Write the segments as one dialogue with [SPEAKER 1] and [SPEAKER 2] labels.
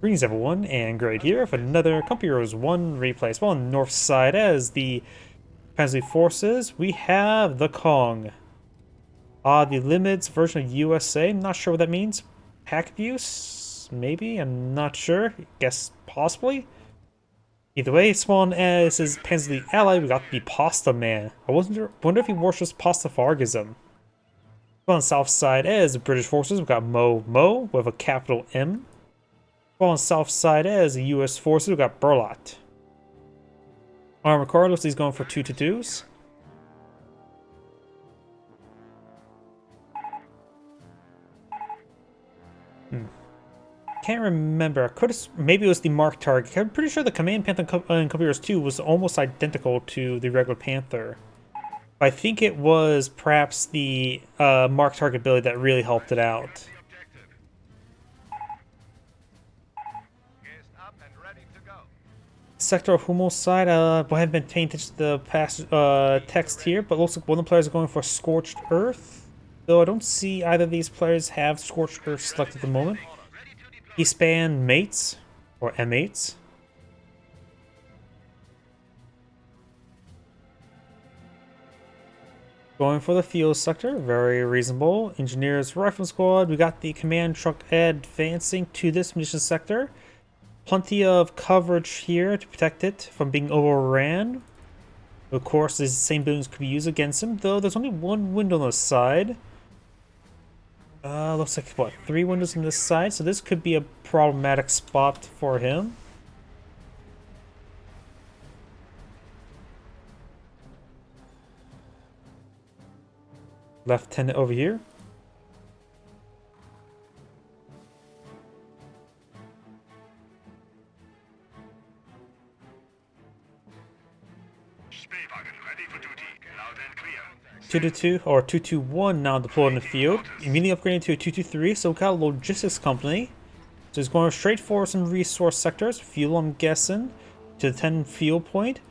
[SPEAKER 1] Greetings everyone, and Grade here with another Company Heroes 1 replay. As well on the north side as the Panzer forces, we have TheKong. The limits version of USA, I'm not sure what that means. Pack abuse? Maybe? I'm not sure. Guess possibly? Either way, spawn as his Panzer ally, we got the PastaMan. I wonder if he worships Pastafarism. On the south side as the British forces, we got moMo with a capital M. On the south side as the US forces, we got Burlat. Armor card looks like he's going for 2-2s. Can't remember. Maybe it was the Mark target. I'm pretty sure the Command Panther in Company Heroes 2 was almost identical to the regular Panther. I think it was perhaps the Mark target ability that really helped it out. Sector of Humo's side, I haven't been paying attention to the past text here, but looks like one of the players are going for Scorched Earth. Though I don't see either of these players have Scorched Earth selected at the moment. He spanned mates, or M8s. Going for the field sector, very reasonable. Engineers Rifle Squad, we got the command truck advancing to this munition sector. Plenty of coverage here to protect it from being overran. Of course, the same buildings could be used against him, though there's only one window on the side. Looks like, what, 3 windows on this side, so this could be a problematic spot for him. Lieutenant over here.
[SPEAKER 2] Ready for duty. Loud and clear.
[SPEAKER 1] 2-2 or 2-2-1 now deployed in the field. Immediately upgrading to a 2-2-3, so we got a logistics company. So he's going straight for some resource sectors. Fuel, I'm guessing, to the 10 fuel point.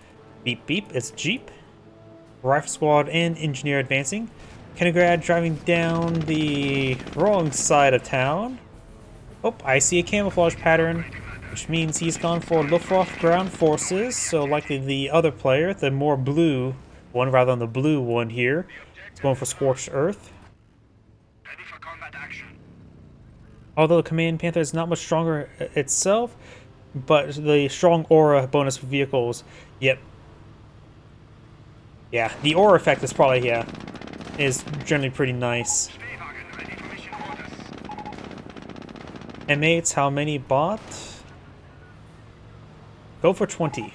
[SPEAKER 1] Beep beep, it's Jeep. Rifle squad and engineer advancing. Kennegrad driving down the wrong side of town. Oh, I see a camouflage pattern, which means he's gone for Luftwaffe ground forces, so likely the other player, the more blue one rather than the blue one here, is going for Scorched Earth.
[SPEAKER 2] Ready for combat action.
[SPEAKER 1] Although the Command Panther is not much stronger itself, but the strong aura bonus for vehicles, yep. Yeah, the aura effect is probably, is generally pretty nice.
[SPEAKER 2] Ready for mission orders.
[SPEAKER 1] M8s, how many bought? Go for 20.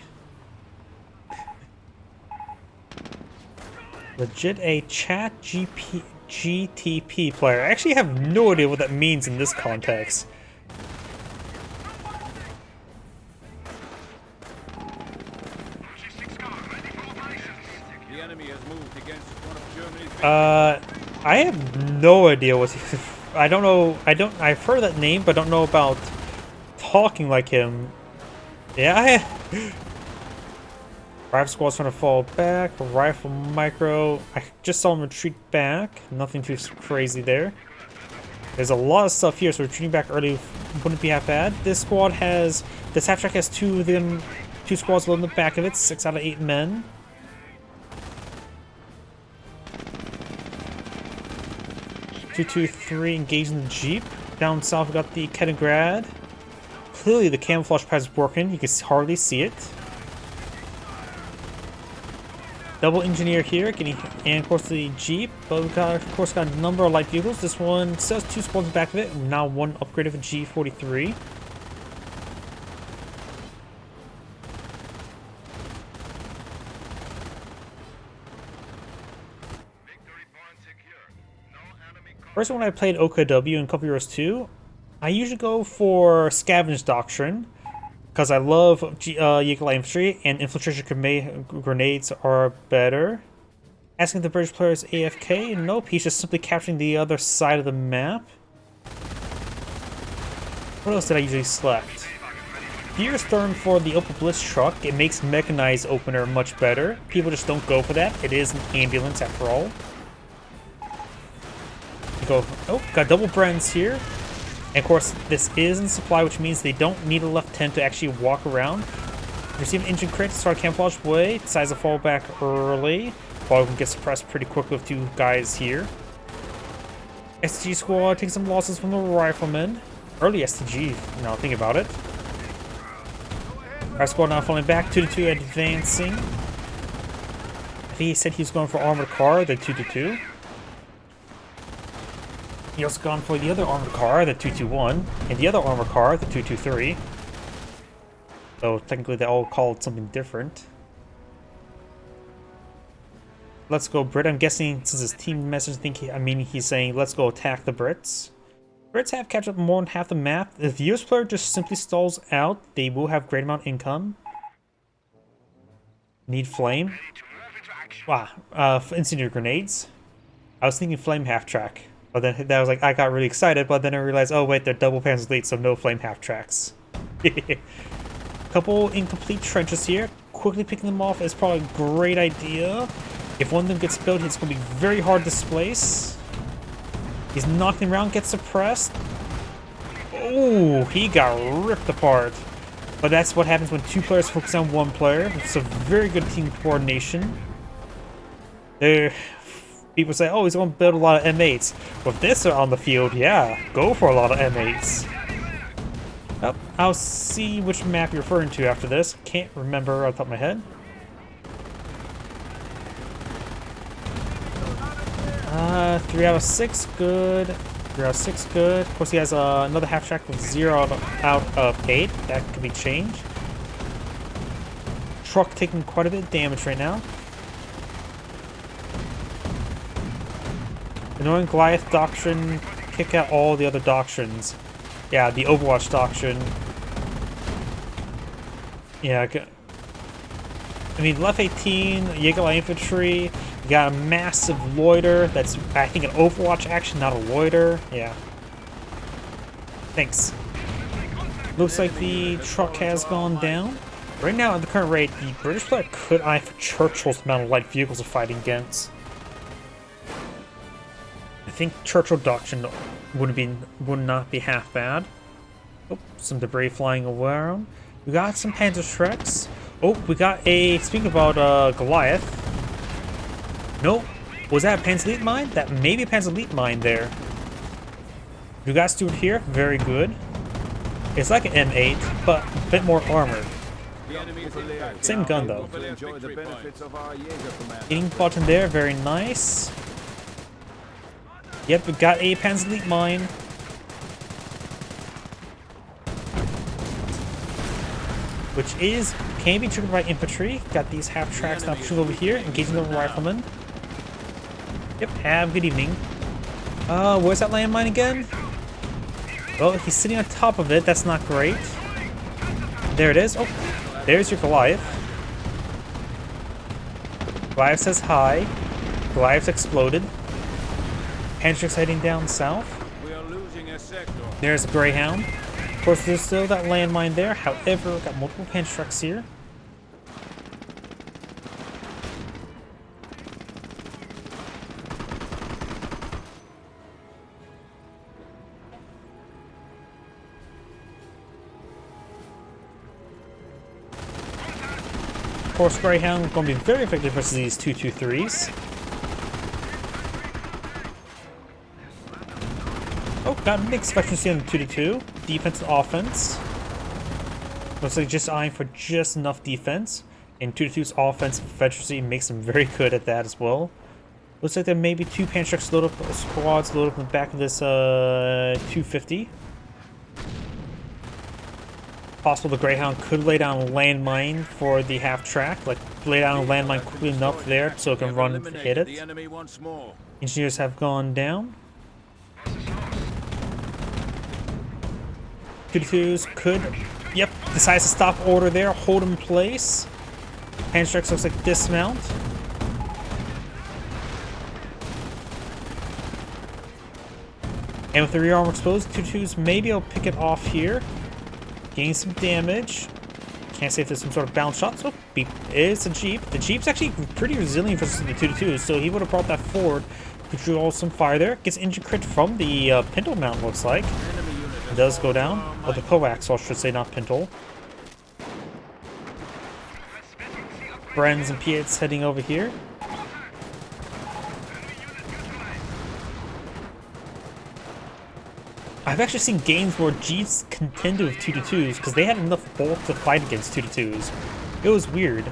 [SPEAKER 1] Legit a chat GTP player. I actually have no idea what that means in this context.
[SPEAKER 2] Logistics car ready for operations.
[SPEAKER 3] The enemy has moved against one of Germany's
[SPEAKER 1] I have no idea what I don't know. I've heard that name, but don't know about talking like him. Yeah, Rifle squad's trying to fall back. Rifle micro. I just saw him retreat back. Nothing too crazy there. There's a lot of stuff here, so retreating back early wouldn't be half bad. This half track has 2 of them, 2 squads loading the back of it. 6 out of 8 men. Two, 2, 3 engaging the Jeep. Down south we got the Kennegrad. Clearly the camouflage pad is working. You can hardly see it. Double engineer here, and of course the Jeep, but we've got, of course, got a number of light vehicles. This one says 2 squads in the back of it, now 1 upgrade of a G43.
[SPEAKER 2] Victory point secure. No enemy
[SPEAKER 1] First, when I played OKW in Company Heroes 2, I usually go for Scavenge Doctrine, because I love Jaeger light infantry, and infiltration grenades are better. Asking the British players AFK? Nope, he's just simply capturing the other side of the map. What else did I usually select? Here's Thurn for the Opel Blitz truck. It makes mechanized opener much better. People just don't go for that. It is an ambulance after all. You go, oh, got double Brens here. And of course, this is in supply, which means they don't need a lieutenant to actually walk around. Receive an engine crit, start camouflage way, decides to fall back early. Probably can get suppressed pretty quickly with 2 guys here. STG squad takes some losses from the riflemen. Early STG, now think about it. Our squad now falling back, 2-2 advancing. I think he said he was going for armored car, the 2-2. He also gone for the other armored car, the 221, and the other armored car, the 223. So technically they all called something different. Let's go Brit. I'm guessing since his team message he's saying let's go attack the Brits. Brits have captured more than half the map. If the US player just simply stalls out, they will have great amount of income. Need flame. Wow, incendiary grenades. I was thinking flame half track. But then that was like, I got really excited, but then I realized, oh wait, they're double Panzer Elite, so no flame half tracks. Couple incomplete trenches here. Quickly picking them off is probably a great idea. If one of them gets built, it's going to be very hard to displace. He's knocking around, gets suppressed. Oh, he got ripped apart. But that's what happens when 2 players focus on 1 player. It's a very good team coordination. People say, oh, he's going to build a lot of M8s. With this on the field, yeah, go for a lot of M8s. Oh, I'll see which map you're referring to after this. Can't remember off the top of my head. 3 out of 6, good. 3 out of 6, good. Of course, he has another half track with 0 out of 8. That could be changed. Truck taking quite a bit of damage right now. Annoying Goliath doctrine. Kick out all the other doctrines. Yeah, the Overwatch doctrine. Yeah, I mean, left 18, Jaeger infantry. You got a massive loiter. That's, I think, an Overwatch action, not a loiter. Yeah. Thanks. Looks like the truck has gone down. Right now, at the current rate, the British player could eye for Churchill's amount of light vehicles to fighting against. I think Churchill doctrine would not be half bad. Oh, some debris flying around. We got some Panzer Shreks. Oh, we got a, speaking about Goliath. Nope. Was that a Panzer Elite mine? That may be a Panzer Elite mine there. We got Stuart here. Very good. It's like an M8, but a bit more armored. Same gun though. Getting button there. Very nice. Yep, we got a Panzer Elite mine. Which can be triggered by infantry. Got these half tracks now pushing over here, engaging the riflemen. Yep, have a good evening. Where's that landmine again? Well, he's sitting on top of it. That's not great. There it is. Oh, there's your Goliath. Goliath says hi. Goliath's exploded. Hendrix heading down south.
[SPEAKER 3] We are losing a sector.
[SPEAKER 1] There's a Greyhound. Of course, there's still that landmine there. However, got multiple Hendrix here. Of course, Greyhound going to be very effective versus these 223s. Oh, got mixed efficiency on the 2-2. Defense and offense. Looks like just eyeing for just enough defense. And 2-2's offensive efficiency makes them very good at that as well. Looks like there may be 2 Panzerx load up squads loaded up in the back of this 250. Possible the Greyhound could lay down a landmine for the half track, like lay down a landmine quickly enough there so it can run and hit it. Engineers have gone down. 2-2s could, yep, decides to stop order there, hold in place. Panzerx looks like dismount. And with the rear armor exposed, 2-2s maybe I'll pick it off here. Gain some damage. Can't say if there's some sort of bounce shot. So, it's a Jeep. The Jeep's actually pretty resilient versus the 2-2s, so he would have brought that forward. Could draw some fire there. Gets engine crit from the Pinto mount, looks like. does go down. Or the coaxial, I should say, not pintle. Brens and Piet's heading over here. I've actually seen games where G's contended with 2-2s because they had enough bulk to fight against 2-2s. It was weird.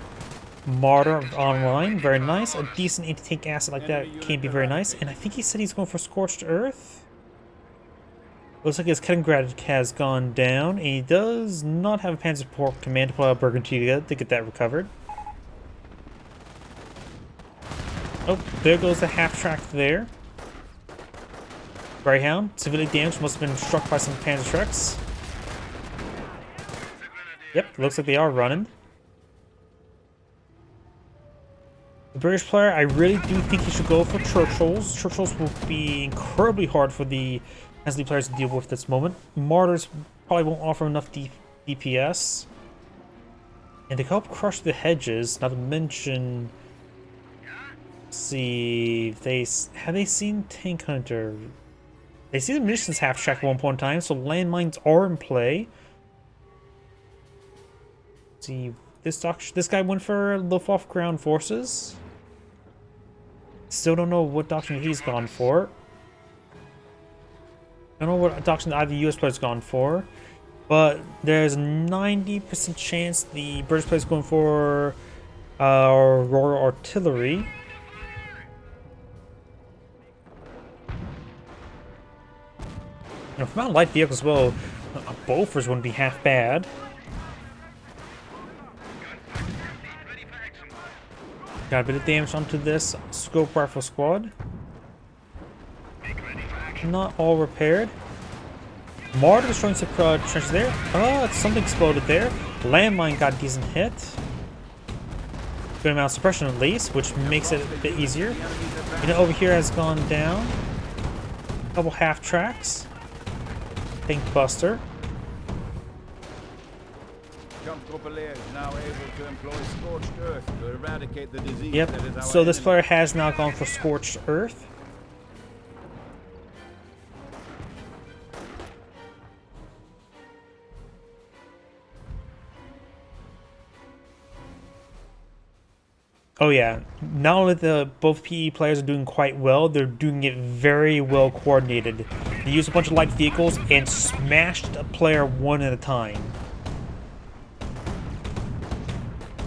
[SPEAKER 1] Martyr online, very nice. A decent anti-tank asset like that can be very nice. And I think he said he's going for Scorched Earth. Looks like his Kaliningrad has gone down, and he does not have a Panzer Support Command to pull out Burgundia to get that recovered. Oh, there goes the half-track there. Greyhound, severely damaged, must have been struck by some Panzer trucks. Yep, looks like they are running. The British player, I really do think he should go for Churchills. Churchills will be incredibly hard for the Hensley players to deal with at this moment. Martyrs probably won't offer enough DPS. And to help crush the hedges, not to mention... Let's see, have they seen Tank Hunter? They see the munitions half-track at one point in time, so landmines are in play. Let's see, this guy went for Luftwaffe ground forces. Still don't know what doctrine he's gone for. I don't know what doctrine either US player's gone for. But there's a 90% chance the British player's going for Royal Artillery. From out light vehicles as well, Bofors wouldn't be half bad. Got a bit of damage onto this scope rifle squad. Not all repaired. Martyr destroying some trenches there. Something exploded there. Landmine got a decent hit. Good amount of suppression at least, which makes it a bit easier. You know, over here has gone down. A couple half tracks. Tank Buster.
[SPEAKER 3] Is now able to employ Scorched Earth to eradicate the disease.
[SPEAKER 1] Yep,
[SPEAKER 3] that is our
[SPEAKER 1] so this
[SPEAKER 3] enemy.
[SPEAKER 1] player has now gone for Scorched Earth. Oh yeah, not only both PE players are doing quite well, they're doing it very well coordinated. They used a bunch of light vehicles and smashed a player one at a time.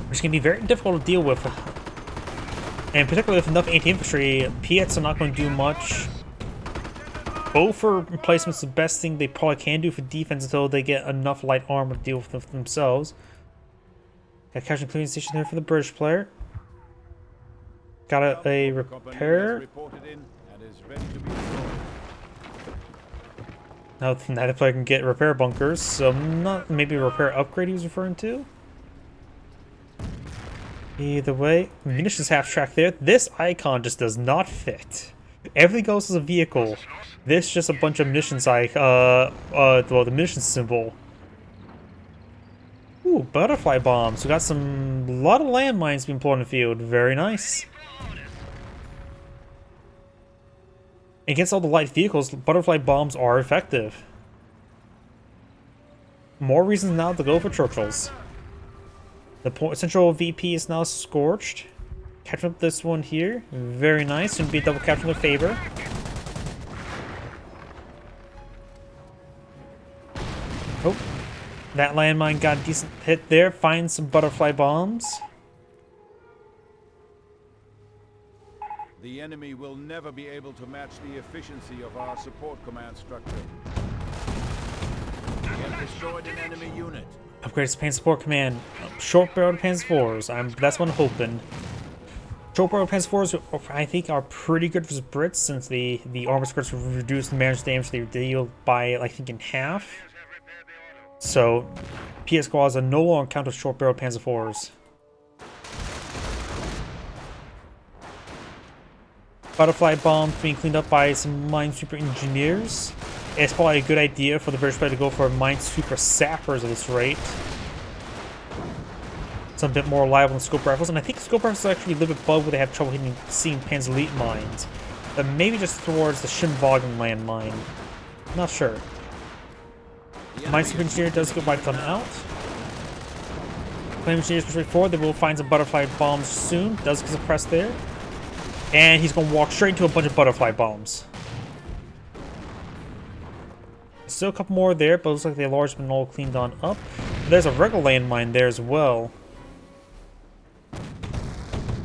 [SPEAKER 1] Which can be very difficult to deal with. And particularly with enough anti-infantry, Piets are not going to do much. Bofer replacement's the best thing they probably can do for defense until they get enough light armor to deal with them themselves. Got a casualty clearing station there for the British player. Got a repair. Now neither player can get repair bunkers, so not maybe a repair upgrade he was referring to. Either way, munitions half track there. This icon just does not fit. Everything else is a vehicle. This just a bunch of munitions well, the munitions symbol. Ooh, butterfly bombs. We got a lot of landmines being put on the field. Very nice. Against all the light vehicles, butterfly bombs are effective. More reasons now to go for Churchills. The central VP is now Scorched. Catching up this one here. Very nice. Should be double capturing the favor. Oh. That landmine got a decent hit there. Find some butterfly bombs.
[SPEAKER 3] The enemy will never be able to match the efficiency of our support command structure. We have destroyed an enemy unit.
[SPEAKER 1] Upgrades to Panzer Support Command. Short-barreled Panzer IVs. That's what I'm hoping. Short-barreled Panzer IVs, I think, are pretty good for the Brits since the armor skirts reduce the damage they deal by, I think, in half. So, PS squads are no longer count as short-barreled Panzer IVs. Butterfly bomb being cleaned up by some minesweeper engineers. It's probably a good idea for the British player to go for minesweeper sappers at this rate. It's a bit more reliable than scope rifles, and I think scope rifles actually a little bit bug where they have trouble seeing Panzer Elite mines. But maybe just towards the Shinwagen landmine. Not sure. My super engineer does get wiped on out. Flame engineer is forward. They will find some butterfly bombs soon. Does get suppressed there. And he's going to walk straight into a bunch of butterfly bombs. Still a couple more there, but it looks like the large been all cleaned on up. There's a regular landmine there as well.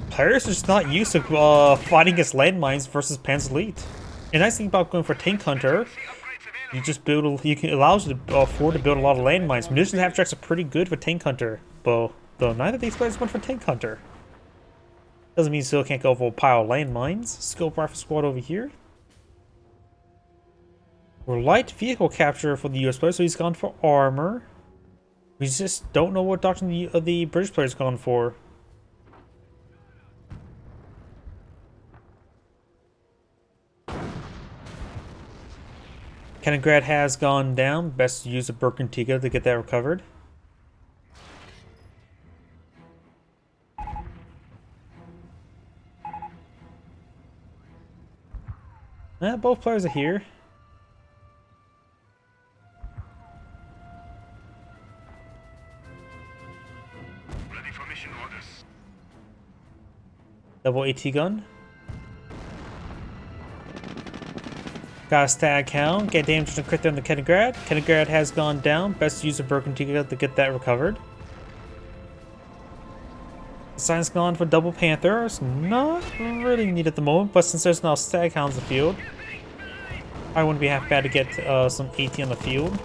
[SPEAKER 1] Players are just not used to fighting against landmines versus Panzer Elite. And nice thing about going for Tank Hunter, you just build. Allows you to afford to build a lot of landmines. Munitions half tracks are pretty good for Tank Hunter, though neither of these players went for Tank Hunter. Doesn't mean you still can't go for a pile of landmines. Scope rifle squad over here. We're light vehicle capture for the US player, so he's gone for armor. We just don't know what doctrine the British player's gone for. Kaliningrad has gone down. Best to use a Burkentika to get that recovered. Both players are here.
[SPEAKER 2] Ready for mission orders.
[SPEAKER 1] Double AT gun. Got a stag hound. Get damage to crit there on the Kaliningrad. Kaliningrad has gone down. Best to use a Burkentika to get that recovered. Science gone for double panther. It's not really needed at the moment, but since there's now stag hounds in the field, I wouldn't be half bad to get some AT on the field.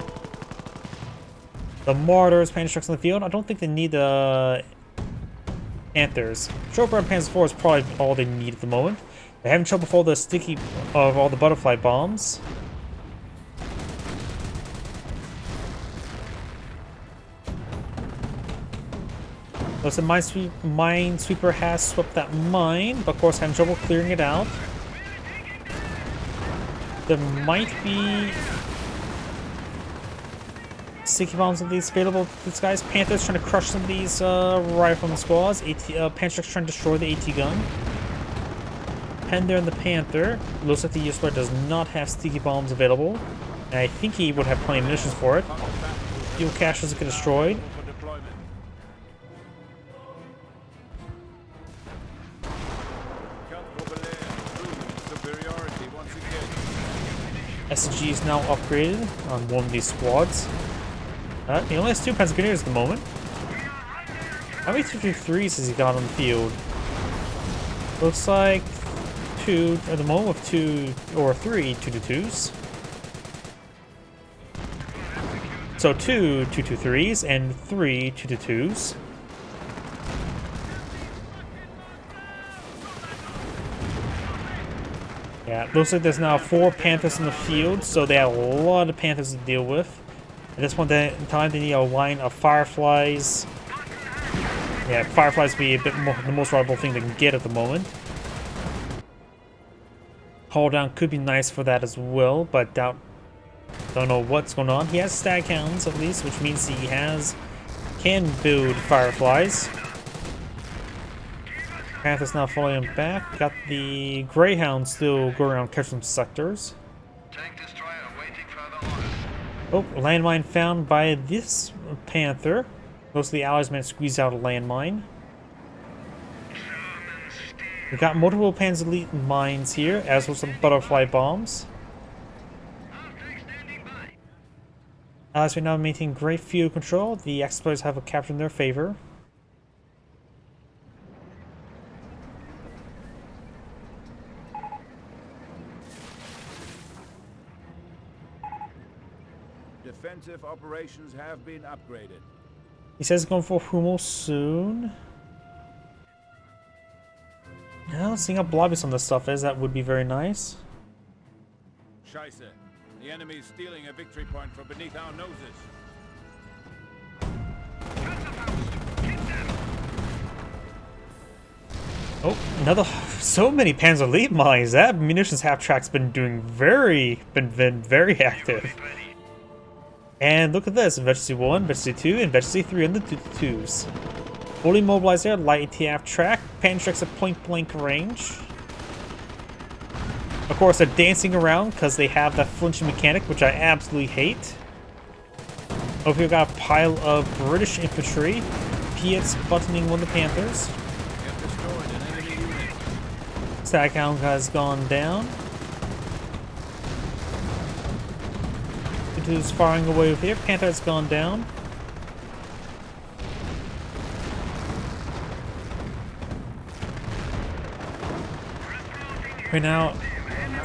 [SPEAKER 1] The mortars, Panzer trucks on the field. I don't think they need panthers. Chopper and Panzer IV is probably all they need at the moment. They're having trouble with all the sticky of all the butterfly bombs. Looks like Minesweeper has swept that mine, but of course having trouble clearing it out. There might be sticky bombs of these available to these guys. Panther's trying to crush some of these rifleman squads. Panzer's trying to destroy the AT gun. Pender and the Panther. Looks like the US player does not have sticky bombs available. And I think he would have plenty of munitions for it. Fuel cache doesn't get destroyed. SG is now upgraded on one of these squads. He only has 2 Panzer Grenadiers at the moment. How many 223s has he got on the field? Looks like 2 at the moment with 2 or 3 222s. So 2 223s and 3 222s. Yeah, looks like there's now 4 Panthers in the field, so they have a lot of Panthers to deal with. At this point in time, they need a line of Fireflies. Yeah, Fireflies would be a bit more the most reliable thing they can get at the moment. Hull down could be nice for that as well, but don't know what's going on. He has stag hounds at least, which means he can build Fireflies. Panther's now following him back. Got the Greyhound still going around catching some sectors.
[SPEAKER 2] Tank destroyer waiting further orders.
[SPEAKER 1] Oh, landmine found by this Panther. Most of the allies managed to squeeze out a landmine. We got multiple Panzer Elite mines here, as well as some butterfly bombs. Allies right now maintain great field control. The Axis players have a capture in their favor.
[SPEAKER 3] Defensive operations have been upgraded.
[SPEAKER 1] He says he's going for Hummel soon. Now, seeing how blobby some of this stuff is, that would be very nice.
[SPEAKER 3] Scheiße. The enemy is stealing a victory point from beneath our noses.
[SPEAKER 1] Oh, another so many Panzer Elite mines. That munitions half track's been doing very active. And look at this, Vegetable 1, Vegetable 2, and Vegetable 3 on the 2s. Fully mobilized there, light ATF track, Panzer's at point blank range. Of course, they're dancing around because they have that flinching mechanic, which I absolutely hate. Over here, we got a pile of British infantry. Piet's buttoning one of the Panthers.
[SPEAKER 3] Have destroyed an enemy unit.
[SPEAKER 1] Staghound has gone down. Who's firing away over here. Panther has gone down. Right now,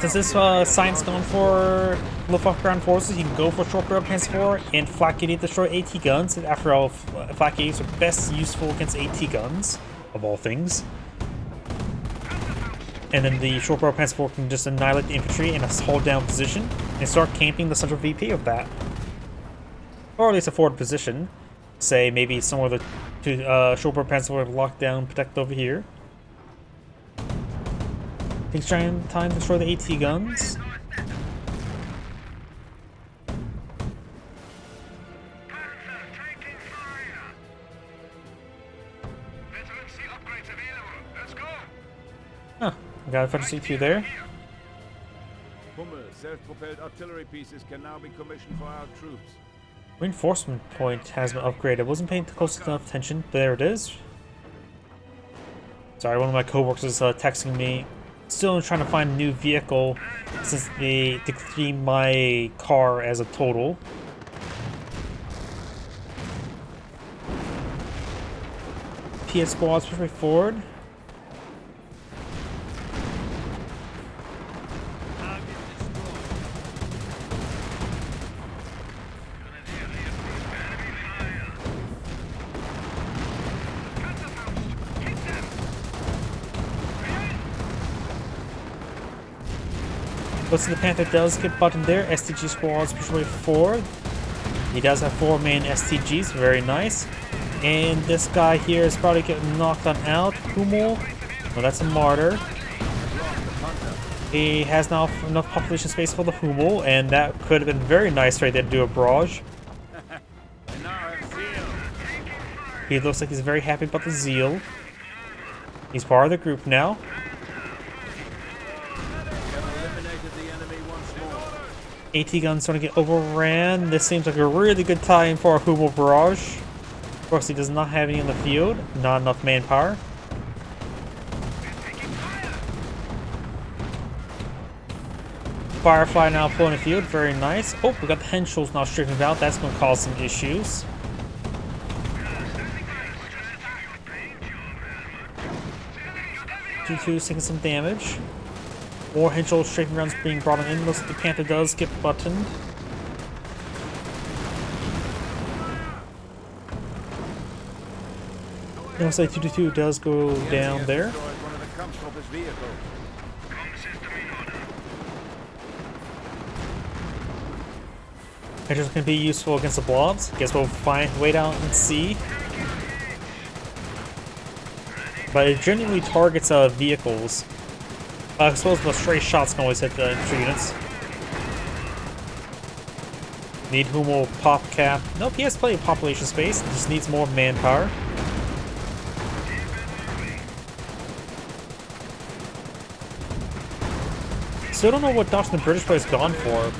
[SPEAKER 1] since this sign's gone for Luftwaffe ground forces, you can go for short barrel transport and Flak 88 destroy AT guns. And after all, Flak 88s are best useful against AT guns, of all things. And then the short barrel transport can just annihilate the infantry in a hold down position and start camping the central VP of that. Or at least a forward position. Say maybe somewhere to short barrel transport lock down, protect over here. Takes time to destroy the AT guns. Huh, got a French C2 there.
[SPEAKER 3] Self-propelled artillery pieces can now be commissioned for our troops.
[SPEAKER 1] Reinforcement point has been upgraded. Wasn't paying close enough attention, but there it is. Sorry, one of my coworkers is texting me. Still trying to find a new vehicle since they decreased my car as a total. PS squads push forward. Looks like the Panther does get buttoned there. STG squads push way forward. He does have 4-man STGs, very nice. And this guy here is probably getting knocked on out. Hummel, well, that's a martyr. He has now enough population space for the Hummel, and that could have been very nice right there to do a barrage. He looks like he's very happy about the Zeal. He's part of the group now. AT gun's starting to get overran. This seems like a really good time for a Hummel barrage. Of course, he does not have any in the field. Not enough manpower. Firefly now pulling the field. Very nice. Oh, we got the Henschels now stricken out. That's going to cause some issues. G2's taking some damage. More Henschel striking rounds being brought in. Looks like the Panther does get buttoned. It looks like 222 does go down there. Henschels can be useful against the blobs. Guess we'll wait out and see. But it genuinely targets vehicles. I suppose the stray shots can always hit the infantry units. Need Hummel pop cap. Nope, he has plenty of population space. Just needs more manpower. Still don't know what Dodge the British player's gone for.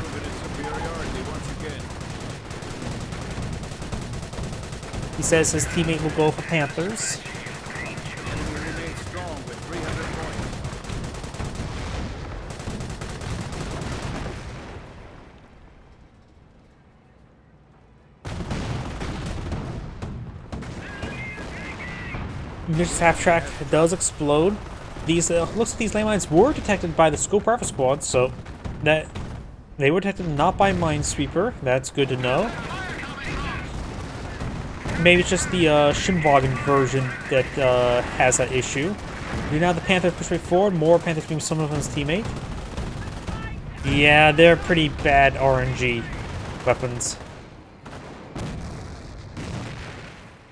[SPEAKER 1] He says his teammate will go for Panthers. Munitions half track does explode. These looks like these landmines were detected by the scope rifle squad, so that they were detected not by Minesweeper. That's good to know. Maybe it's just the Shimwagen version that has that issue. Now the Panthers push right forward. More Panthers being summoned from his teammate. Yeah, they're pretty bad RNG weapons.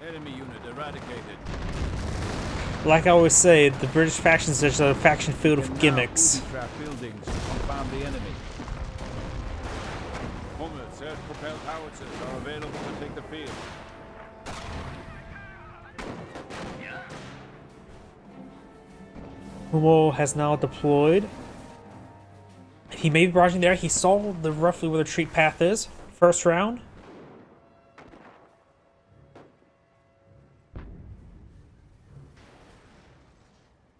[SPEAKER 3] Enemy unit eradicated.
[SPEAKER 1] Like I always say, the British faction is just a faction filled with gimmicks.
[SPEAKER 3] Buildings to confound the enemy. Self-propelled howitzers are available to take the field.
[SPEAKER 1] moMo has now deployed. He may be barraging there. He saw roughly where the retreat path is. First round.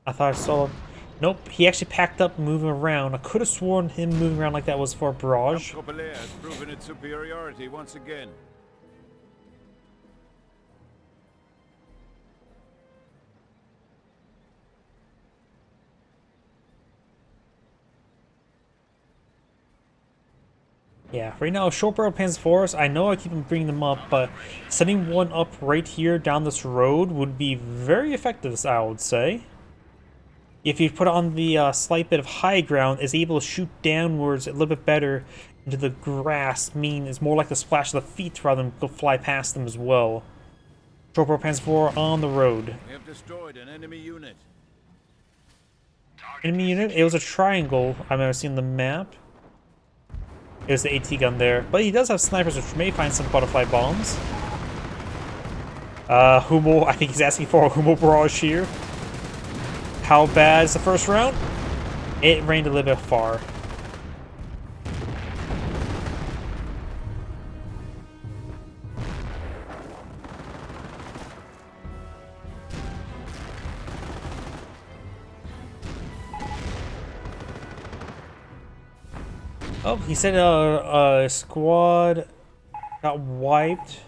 [SPEAKER 1] I thought I saw him. Nope, he actually packed up moving around. I could have sworn him moving around like that was for a barrage.
[SPEAKER 3] Tropalair has proven its superiority once again.
[SPEAKER 1] Yeah, right now, short-barreled Panzer IVs, I know I keep on bringing them up, but setting one up right here down this road would be very effective, I would say. If you put it on the slight bit of high ground, is able to shoot downwards a little bit better into the grass, meaning it's more like the splash of the feet rather than go fly past them as well. Short-barreled Panzer IV on the road.
[SPEAKER 3] We have destroyed an enemy unit.
[SPEAKER 1] Enemy unit? It was a triangle I've never seen on the map. It was the AT gun there. But he does have snipers, which may find some butterfly bombs. Humo, I think he's asking for a Humo barrage here. How bad is the first round? It rained a little bit far. Oh, he said a squad got wiped.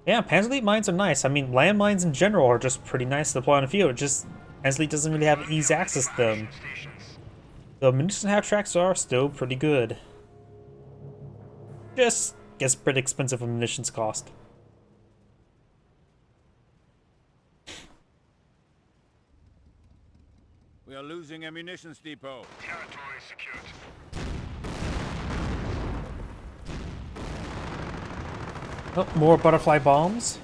[SPEAKER 1] Yeah, Panzer Elite mines are nice. I mean, landmines in general are just pretty nice to deploy on the field. Just Panzer Elite doesn't really have easy access to them. The munition half tracks are still pretty good. Just gets pretty expensive when munitions cost.
[SPEAKER 3] We are losing a munitions depot.
[SPEAKER 2] Territory secured.
[SPEAKER 1] Oh, more butterfly bombs.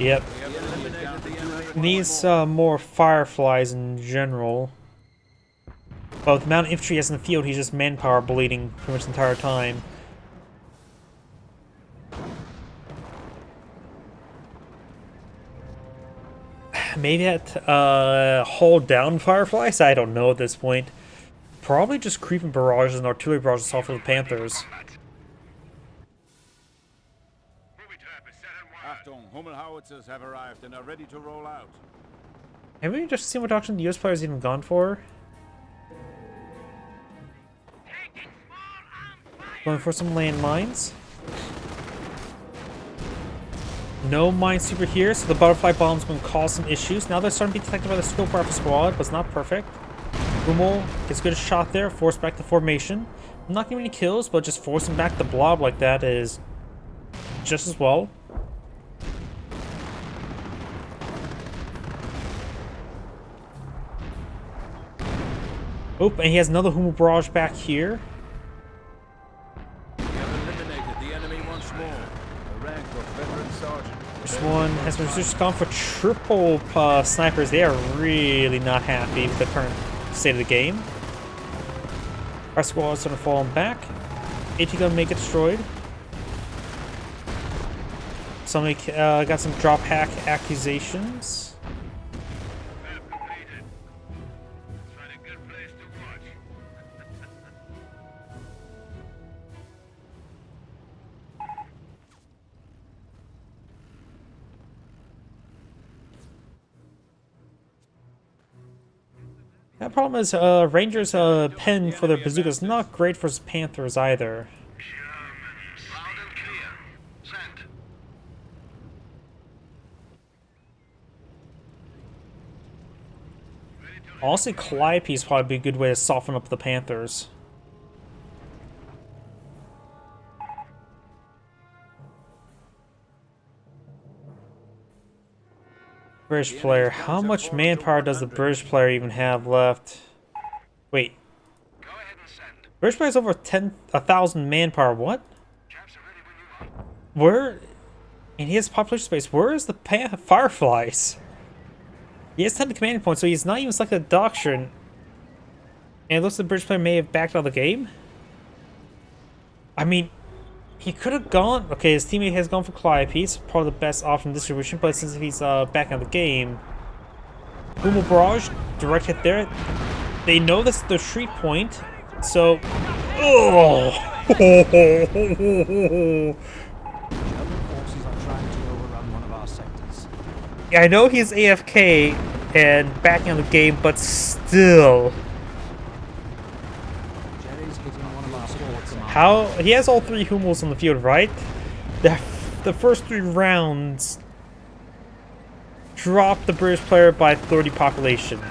[SPEAKER 1] Yep.
[SPEAKER 3] We have eliminated the enemy.
[SPEAKER 1] Needs more fireflies in general. But with the amount of infantry he has in the field, he's just manpower bleeding pretty much the entire time. Maybe that hold down fireflies? I don't know at this point. Probably just creeping barrages and artillery barrages off of the Panthers.
[SPEAKER 2] Moving to epicenter and wide.
[SPEAKER 3] Achtung, Hummel howitzers have arrived and are ready to roll out.
[SPEAKER 1] Have we just seen what option the US players even gone for? Going for some landmines. No minesweeper here, so the butterfly bomb's going to cause some issues. Now they're starting to be detected by the scope rifle squad, but it's not perfect. Hummel gets a good shot there, forced back to formation. Not getting any kills, but just forcing back the blob like that is just as well. Oh, and he has another Hummel barrage back here.
[SPEAKER 3] We have eliminated the enemy once more. The rank of veteran sergeant.
[SPEAKER 1] This one has been just gone for triple snipers. They are really not happy with the current state of the game. Our squad's gonna fall back. AT gun may get destroyed. Somebody got some drop hack accusations.
[SPEAKER 2] Map completed. Find a good place to watch.
[SPEAKER 1] That problem is Rangers' pen for their bazookas not great for his Panthers either.
[SPEAKER 2] Germans. Loud and clear. Send.
[SPEAKER 1] Honestly, Calliope is probably a good way to soften up the Panthers. British player. How much manpower does the British player even have left? Wait.
[SPEAKER 2] Go ahead and send.
[SPEAKER 1] British player has over 1,000 manpower. What?
[SPEAKER 2] Chaps are ready when you are.
[SPEAKER 1] Where? And he has population space. Where is the Fireflies? He has 10 command points, so he's not even selected a doctrine. And it looks like the British player may have backed out of the game. I mean, he could have gone... Okay, his teammate has gone for Calliope. It's probably the best option distribution, but since he's back out of the game... Hummel barrage, direct hit there. They know this is the retreat point. So, oh,
[SPEAKER 4] German forces are trying to overrun one of our sectors.
[SPEAKER 1] yeah, I know he's AFK and backing on the game, but still,
[SPEAKER 4] Jerry's hitting one of our forts.
[SPEAKER 1] how he has all 3 Hummels on the field, right? The first 3 rounds dropped the British player by 30 population.
[SPEAKER 3] The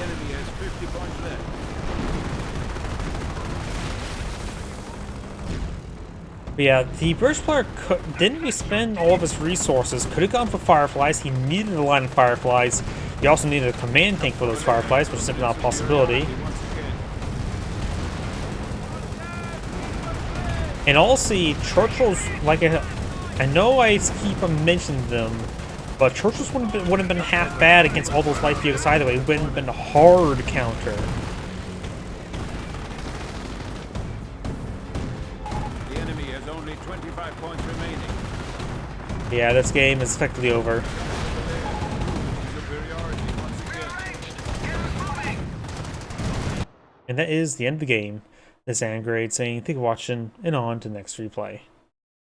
[SPEAKER 3] enemy has 50 points left.
[SPEAKER 1] But yeah, the British player didn't really spend all of his resources. Could have gone for Fireflies. He needed a line of Fireflies. He also needed a command tank for those Fireflies, which is simply not a possibility.
[SPEAKER 3] Once again.
[SPEAKER 1] And also, Churchill's, like, I know I keep mentioning them, but Churchill's wouldn't have been half bad against all those light vehicles either way. It wouldn't have been a hard counter.
[SPEAKER 3] The enemy has only 25 points remaining.
[SPEAKER 1] Yeah, this game is effectively over.
[SPEAKER 3] Superiority once again.
[SPEAKER 1] And that is the end of the game. This is AngradeVT saying, thank you for watching, and on to the next replay.